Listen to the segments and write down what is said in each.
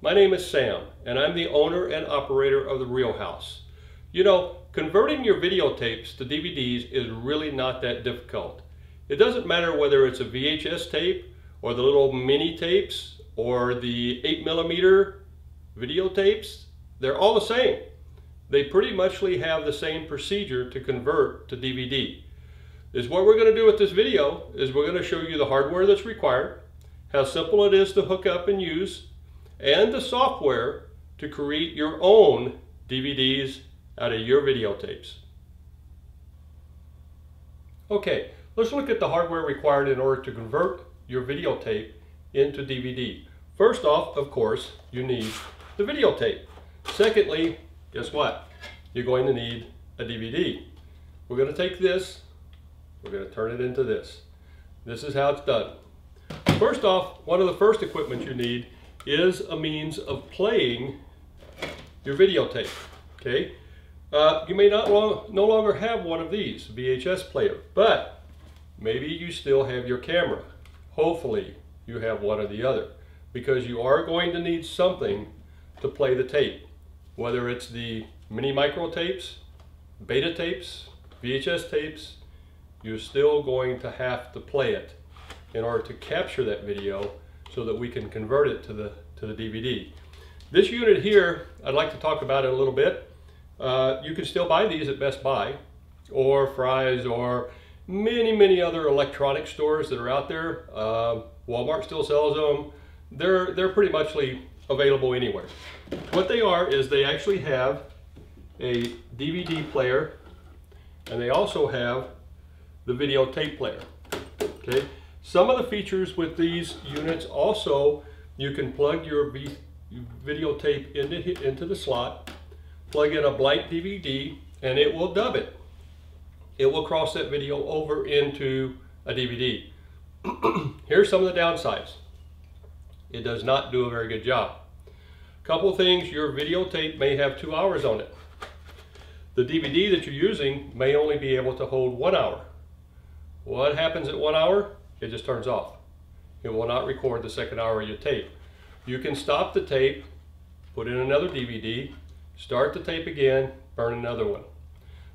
My name is Sam, and I'm the owner and operator of The Real House. You know, converting your videotapes to DVDs is really not that difficult. It doesn't matter whether it's a VHS tape or the little mini tapes or the 8mm videotapes. They're all the same. They pretty much have the same procedure to convert to DVD. What we're going to do with this video is we're going to show you the hardware that's required, how simple it is to hook up and use, and the software to create your own DVDs out of your videotapes. Okay, let's look at the hardware required in order to convert your videotape into DVD. First off, of course, you need the videotape. Secondly, guess what? You're going to need a DVD. We're going to take this, we're going to turn it into this. This is how it's done. First off, one of the first equipment you need is a means of playing your videotape. Okay, you may no longer have one of these VHS player, but maybe you still have your camera. Hopefully you have one or the other, because you are going to need something to play the tape, whether it's the mini micro tapes, beta tapes, VHS tapes. You're still going to have to play it in order to capture that video so that we can convert it to the DVD. This unit here, I'd like to talk about it a little bit. You can still buy these at Best Buy or Fry's or many other electronic stores that are out there. Walmart still sells them. They're pretty much available anywhere. What they are is they actually have a DVD player, and they also have the videotape player. Okay. Some of the features with these units also, you can plug your videotape into the slot, plug in a blank DVD, and it will dub it. It will cross that video over into a DVD. Here's some of the downsides. It does not do a very good job. Couple things: your videotape may have 2 hours on it. The DVD that you're using may only be able to hold 1 hour. What happens at 1 hour? It just turns off. It will not record the second hour of your tape. You can stop the tape, put in another DVD, start the tape again, burn another one.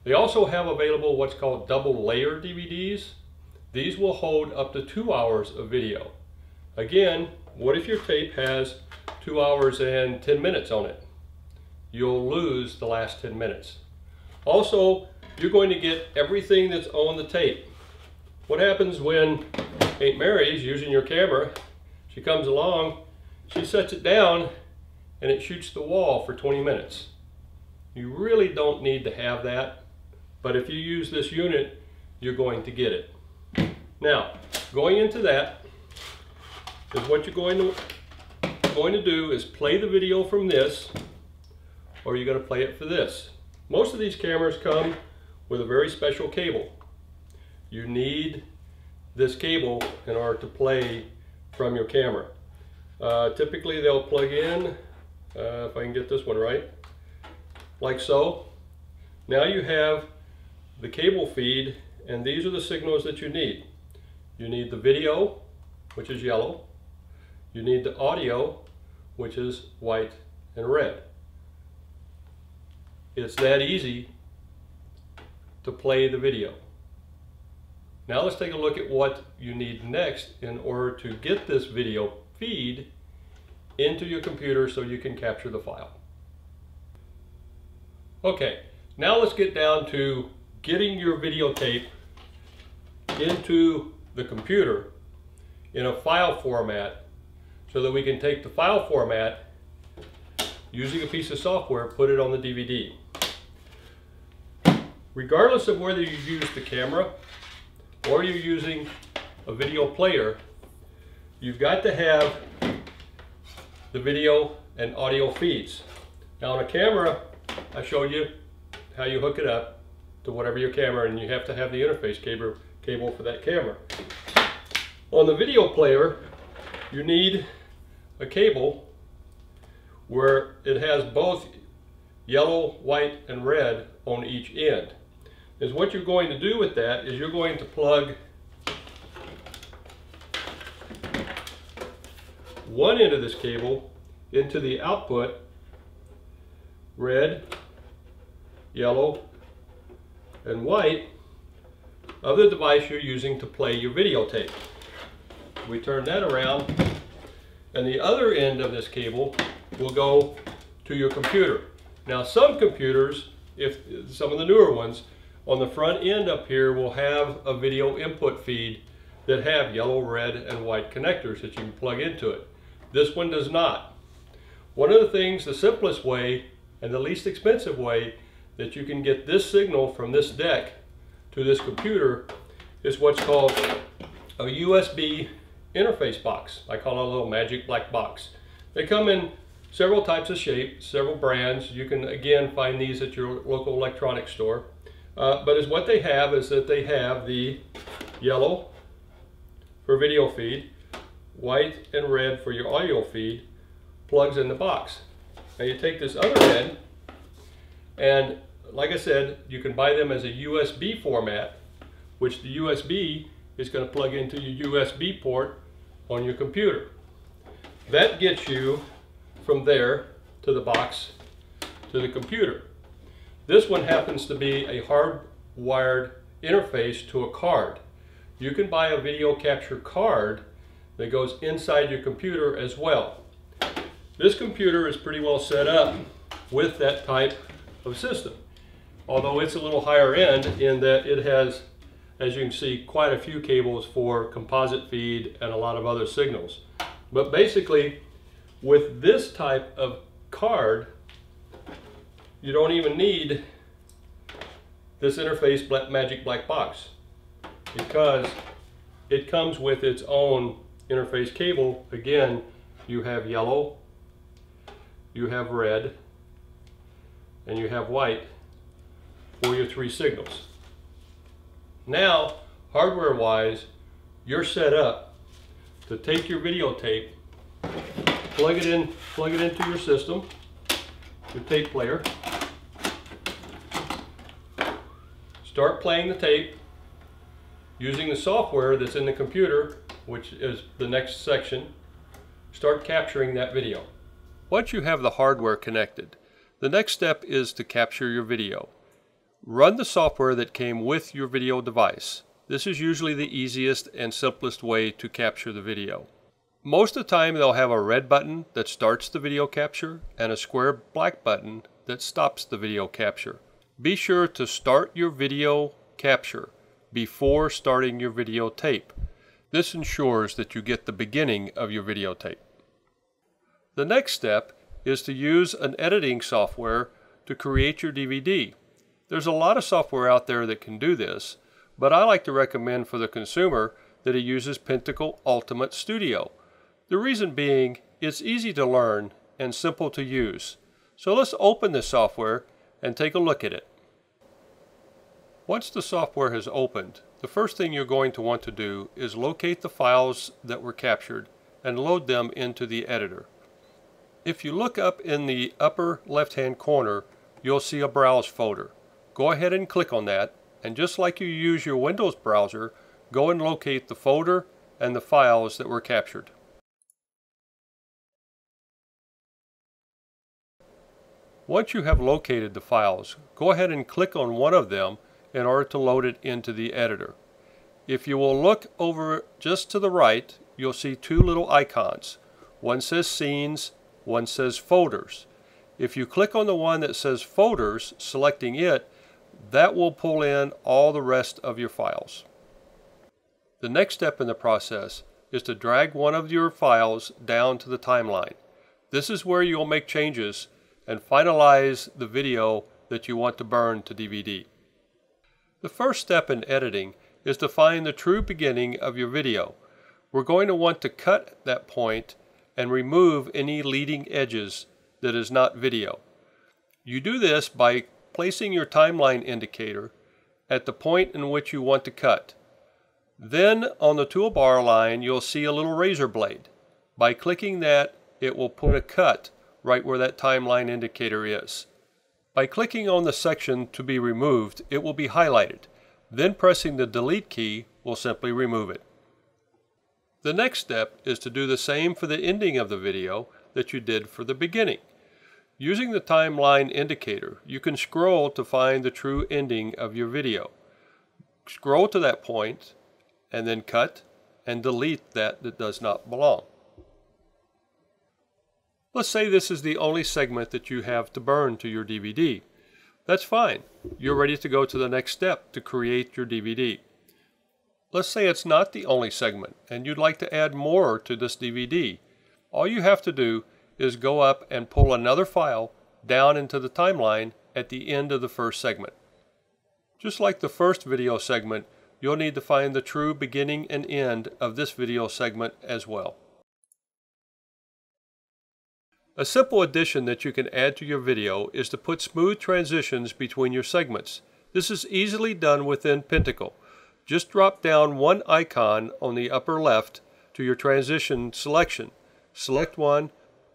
They also have available what's called double layer DVDs. These will hold up to 2 hours of video. Again, what if your tape has 2 hours and 10 minutes on it? You'll lose the last 10 minutes. Also, you're going to get everything that's on the tape. What happens when Aunt Mary's using your camera? She comes along, she sets it down, and it shoots the wall for 20 minutes. You really don't need to have that, but if you use this unit, you're going to get it. Now, going into that is what you're going to do is play the video from this, or you're going to play it for this. Most of these cameras come with a very special cable. You need this cable in order to play from your camera. Typically they'll plug in, if I can get this one right, like so. Now you have the cable feed, and these are the signals that you need. You need the video, which is yellow. You need the audio, which is white and red. It's that easy to play the video. Now let's take a look at what you need next in order to get this video feed into your computer so you can capture the file. Okay, now let's get down to getting your videotape into the computer in a file format so that we can take the file format, using a piece of software, put it on the DVD. Regardless of whether you use the camera or you're using a video player, you've got to have the video and audio feeds. Now on a camera, I showed you how you hook it up to whatever your camera, and you have to have the interface cable for that camera. On the video player, you need a cable where it has both yellow, white, and red on each end. Is what you're going to do with that is you're going to plug one end of this cable into the output, red, yellow, and white of the device you're using to play your videotape. We turn that around, and the other end of this cable will go to your computer. Now some computers, if some of the newer ones, on the front end up here will have a video input feed that have yellow, red, and white connectors that you can plug into it. This one does not. One of the things, the simplest way and the least expensive way that you can get this signal from this deck to this computer is what's called a USB interface box. I call it a little magic black box. They come in several types of shapes, several brands. You can again find these at your local electronics store. But is what they have is that they have the yellow for video feed, white and red for your audio feed, plugs in the box. Now you take this other end, and like I said, you can buy them as a USB format, which the USB is going to plug into your USB port on your computer. That gets you from there to the box to the computer. This one happens to be a hardwired interface to a card. You can buy a video capture card that goes inside your computer as well. This computer is pretty well set up with that type of system, although it's a little higher end in that it has, as you can see, quite a few cables for composite feed and a lot of other signals. But basically, with this type of card, you don't even need this interface magic black box, because it comes with its own interface cable. Again, you have yellow, you have red, and you have white for your three signals. Now, hardware wise, you're set up to take your videotape, plug it into your system, your tape player, start playing the tape using the software that's in the computer, which is the next section. Start capturing that video. Once you have the hardware connected, the next step is to capture your video. Run the software that came with your video device. This is usually the easiest and simplest way to capture the video. Most of the time they'll have a red button that starts the video capture and a square black button that stops the video capture. Be sure to start your video capture before starting your videotape. This ensures that you get the beginning of your videotape. The next step is to use an editing software to create your DVD. There's a lot of software out there that can do this, but I like to recommend for the consumer that it uses Pentacle Ultimate Studio. The reason being, it's easy to learn and simple to use. So let's open this software and take a look at it. Once the software has opened, the first thing you're going to want to do is locate the files that were captured and load them into the editor. If you look up in the upper left-hand corner, you'll see a Browse folder. Go ahead and click on that, and just like you use your Windows browser, go and locate the folder and the files that were captured. Once you have located the files, go ahead and click on one of them in order to load it into the editor. If you will look over just to the right, you'll see two little icons. One says Scenes, one says Folders. If you click on the one that says Folders, selecting it, that will pull in all the rest of your files. The next step in the process is to drag one of your files down to the timeline. This is where you'll make changes and finalize the video that you want to burn to DVD. The first step in editing is to find the true beginning of your video. We're going to want to cut that point and remove any leading edges that is not video. You do this by placing your timeline indicator at the point in which you want to cut. Then on the toolbar line you'll see a little razor blade. By clicking that, it will put a cut right where that timeline indicator is. By clicking on the section to be removed, it will be highlighted. Then pressing the delete key will simply remove it. The next step is to do the same for the ending of the video that you did for the beginning. Using the timeline indicator, you can scroll to find the true ending of your video. Scroll to that point and then cut and delete that does not belong. Let's say this is the only segment that you have to burn to your DVD. That's fine. You're ready to go to the next step to create your DVD. Let's say it's not the only segment and you'd like to add more to this DVD. All you have to do is go up and pull another file down into the timeline at the end of the first segment. Just like the first video segment, you'll need to find the true beginning and end of this video segment as well. A simple addition that you can add to your video is to put smooth transitions between your segments. This is easily done within Pentacle. Just drop down one icon on the upper left to your transition selection. Select one,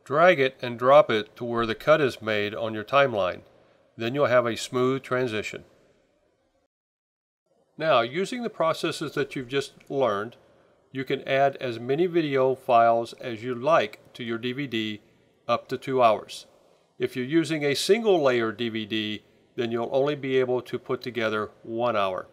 drag it and drop it to where the cut is made on your timeline. Then you'll have a smooth transition. Now, using the processes that you've just learned, you can add as many video files as you like to your DVD, up to 2 hours. If you're using a single layer DVD, then you'll only be able to put together 1 hour.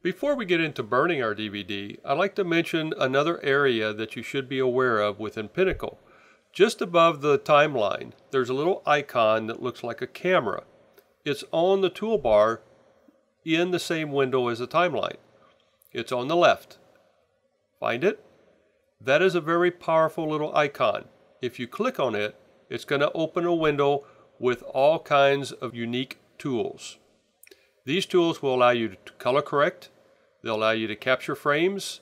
Before we get into burning our DVD, I'd like to mention another area that you should be aware of within Pinnacle. Just above the timeline, there's a little icon that looks like a camera. It's on the toolbar in the same window as the timeline. It's on the left. Find it? That is a very powerful little icon. If you click on it, it's going to open a window with all kinds of unique tools. These tools will allow you to color correct. They'll allow you to capture frames.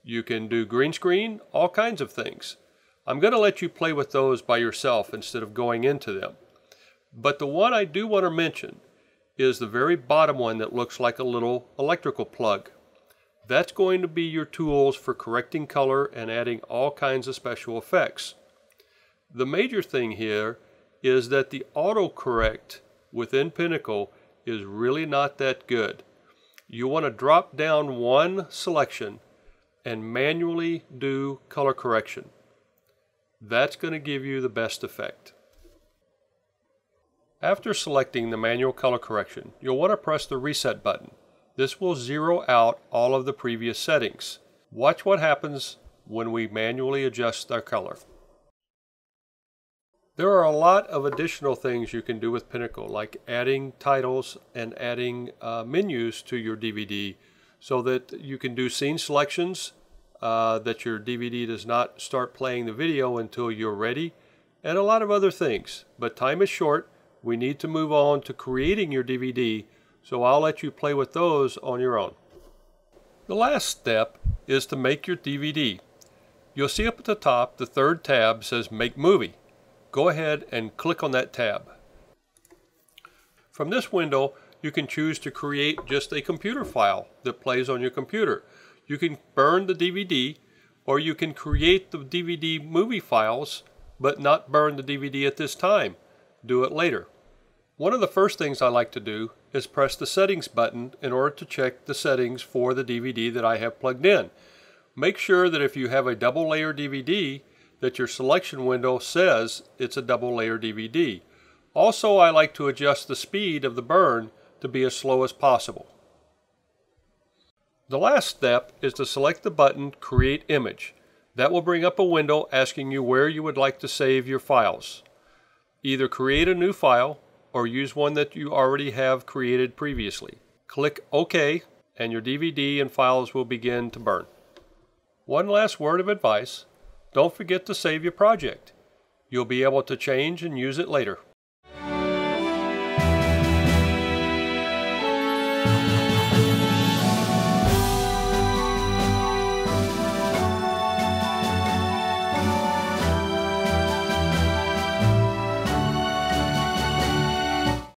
You can do green screen, all kinds of things. I'm going to let you play with those by yourself instead of going into them. But the one I do want to mention is the very bottom one that looks like a little electrical plug. That's going to be your tools for correcting color and adding all kinds of special effects. The major thing here is that the autocorrect within Pinnacle is really not that good. You want to drop down one selection and manually do color correction. That's going to give you the best effect. After selecting the manual color correction, you'll want to press the reset button. This will zero out all of the previous settings. Watch what happens when we manually adjust our color. There are a lot of additional things you can do with Pinnacle, like adding titles and adding menus to your DVD so that you can do scene selections, that your DVD does not start playing the video until you're ready, and a lot of other things. But time is short. We need to move on to creating your DVD, so I'll let you play with those on your own. The last step is to make your DVD. You'll see up at the top the third tab says Make Movie. Go ahead and click on that tab. From this window, you can choose to create just a computer file that plays on your computer. You can burn the DVD, or you can create the DVD movie files, but not burn the DVD at this time. Do it later. One of the first things I like to do is press the settings button in order to check the settings for the DVD that I have plugged in. Make sure that if you have a double layer DVD, that your selection window says it's a double layer DVD. Also, I like to adjust the speed of the burn to be as slow as possible. The last step is to select the button Create Image. That will bring up a window asking you where you would like to save your files. Either create a new file or use one that you already have created previously. Click OK and your DVD and files will begin to burn. One last word of advice, don't forget to save your project. You'll be able to change and use it later.